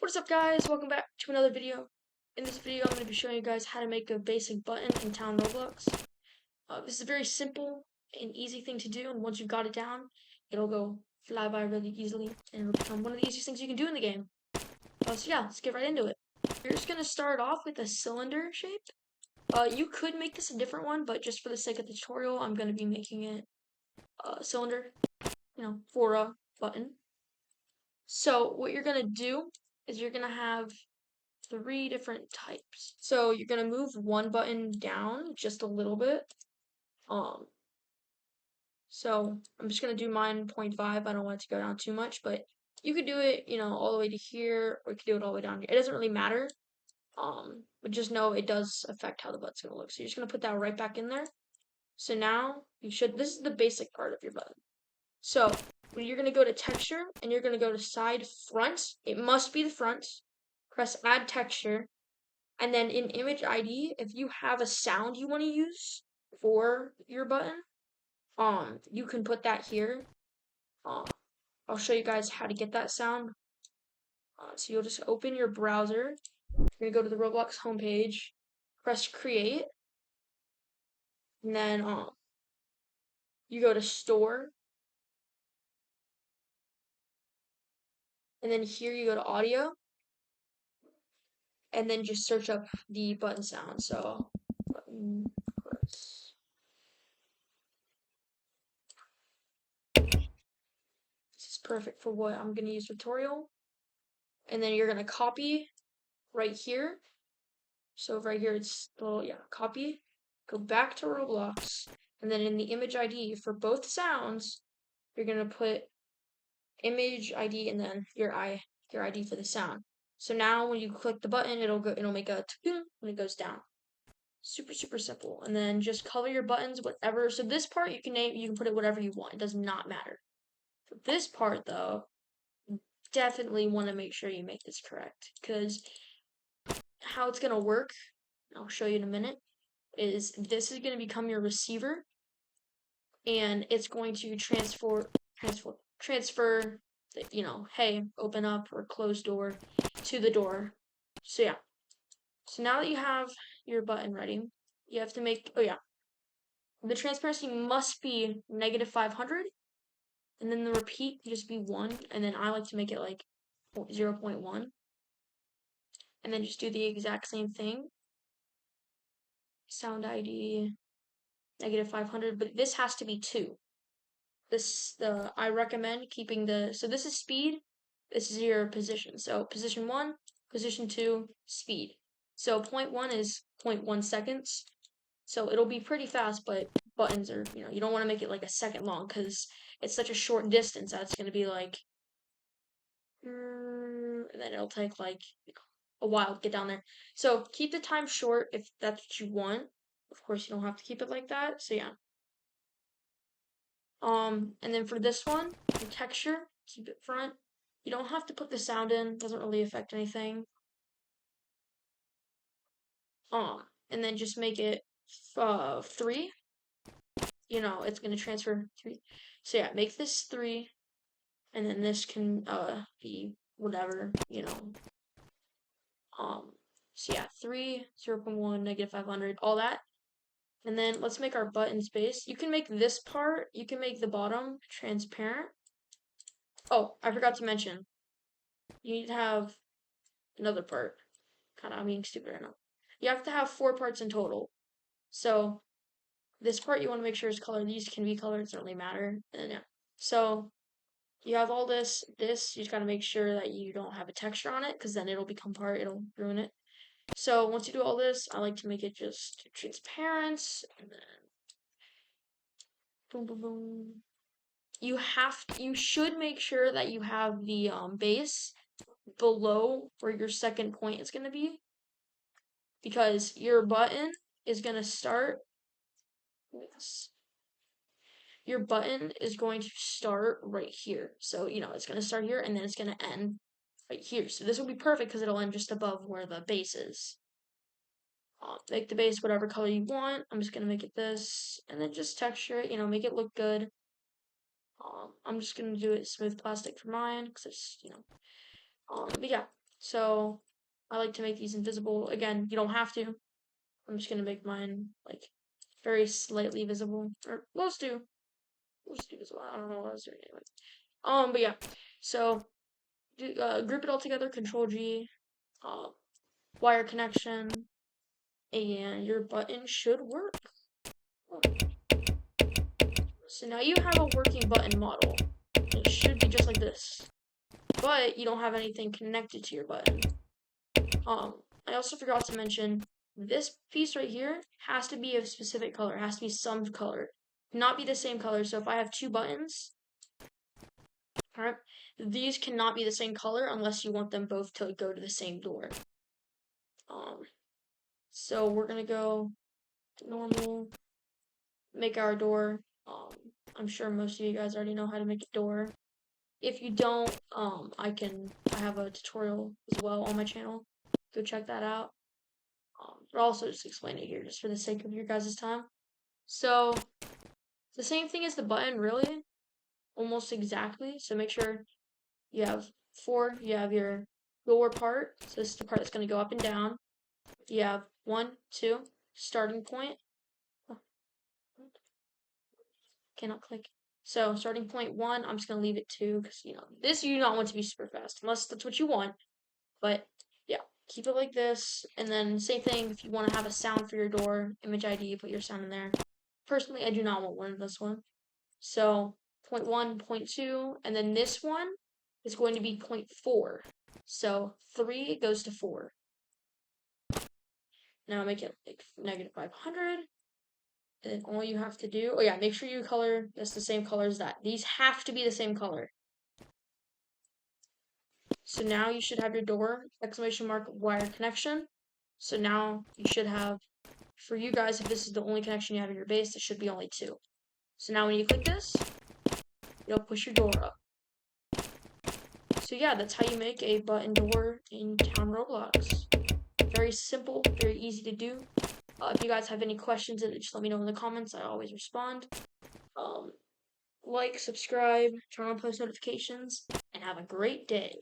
What is up, guys? Welcome back to another video. In this video, I'm going to be showing you guys how to make a basic button in Town Roblox. This is a very simple and easy thing to do, and once you've got it down, it'll go fly by really easily, and it'll become one of the easiest things you can do in the game. So yeah, let's get right into it. You're just going to start off with a cylinder shape. You could make this a different one, but just for the sake of the tutorial, I'm going to be making it a cylinder, for a button. So what you're going to do is you're going to have 3 different types. So you're going to move one button down just a little bit. So I'm just going to do mine 0.5. I don't want it to go down too much, but you could do it, all the way to here, or you could do it all the way down here. It doesn't really matter. But just know it does affect how the button's going to look. So you're just going to put that right back in there. So now this is the basic part of your button. So you're going to go to texture and you're going to go to side front. It must be the front. Press add texture. And then in image ID, if you have a sound you want to use for your button, you can put that here. I'll show you guys how to get that sound. So you'll just open your browser. You're gonna go to the Roblox homepage, press create, and then you go to store, and then here you go to audio, and then just search up the button sound. So button press. This is perfect for what I'm gonna use tutorial. And then you're gonna copy right here. So right here it's copy, go back to Roblox, and then in the image ID for both sounds, you're gonna put image ID and then your ID for the sound. So now when you click the button, it'll make a ting when it goes down. Super simple. And then just color your buttons whatever. So this part you can put it whatever you want. It does not matter. For this part though, you definitely want to make sure you make this correct, because how it's gonna work, I'll show you in a minute, is this is gonna become your receiver, and it's going to transfer the, hey, open up or close door to the door. So yeah. So now that you have your button ready, you have to make, the transparency must be -500, and then the repeat can just be 1, and then I like to make it like 0.1, and then just do the exact same thing. Sound ID, -500, but this has to be 2. I recommend keeping so this is speed, this is your position. So position 1, position 2, speed. So 0.1 is 0.1 seconds. So it'll be pretty fast, but buttons are, you don't want to make it like a second long, because it's such a short distance that it's going to be like, and then it'll take like a while to get down there. So keep the time short if that's what you want. Of course, you don't have to keep it like that. So yeah. And then for this one, the texture, keep it front. You don't have to put the sound in, doesn't really affect anything. And then just make it 3. It's gonna transfer 3. So yeah, make this 3, and then this can be whatever, So yeah, 3, 0.1, -500, all that. And then let's make our button space. You can make this part, you can make the bottom transparent. Oh, I forgot to mention, you need to have another part. I'm being stupid right now. You have to have 4 parts in total. So this part you want to make sure is colored. These can be colored, it doesn't really matter. And then, yeah. So you have all this. You just gotta make sure that you don't have a texture on it, because then it'll become part, it'll ruin it. So once you do all this, I like to make it just transparent, and then boom, boom, boom. You should make sure that you have the base below where your second point is gonna be, because your button is gonna start. Your button is going to start right here. So, it's going to start here and then it's going to end right here. So this will be perfect because it'll end just above where the base is. Make the base whatever color you want. I'm just going to make it this, and then just texture it, make it look good. I'm just going to do it smooth plastic for mine because it's, but yeah. So I like to make these invisible. Again, you don't have to. I'm just gonna make mine like very slightly visible. Or most do. Most do visible. I don't know what I was doing anyway. But yeah. So group it all together, Control G, uh, wire connection, and your button should work. So now you have a working button model. It should be just like this, but you don't have anything connected to your button. I also forgot to mention this piece right here has to be a specific color. It has to be some color, not be the same color. So if I have two buttons, all right, these cannot be the same color unless you want them both to go to the same door. So we're gonna go normal, make our door. I'm sure most of you guys already know how to make a door. If you don't, I have a tutorial as well on my channel. Go check that out. But also just explain it here just for the sake of your guys' time. So the same thing as the button, really, almost exactly. So make sure you have you have your lower part. So this is the part that's going to go up and down. You have 1, 2, starting point. Oh, cannot click. So starting point 1, I'm just going to leave it 2 because, this you do not want to be super fast unless that's what you want. But yeah, keep it like this. And then same thing, if you want to have a sound for your door, image ID, put your sound in there. Personally, I do not want one in this one. So 0.1, 0.2, and then this one is going to be 0.4. So 3 goes to 4. Now make it like -500. And then all you have to do, oh yeah, make sure you color this the same color as that. These have to be the same color. So now you should have your door, exclamation mark, wire connection. So now you should have, for you guys, if this is the only connection you have in your base, it should be only 2. So now when you click this, it'll push your door up. So yeah, that's how you make a button door in Town Roblox. Very simple, very easy to do. If you guys have any questions, just let me know in the comments. I always respond. Like, subscribe, turn on post notifications, and have a great day.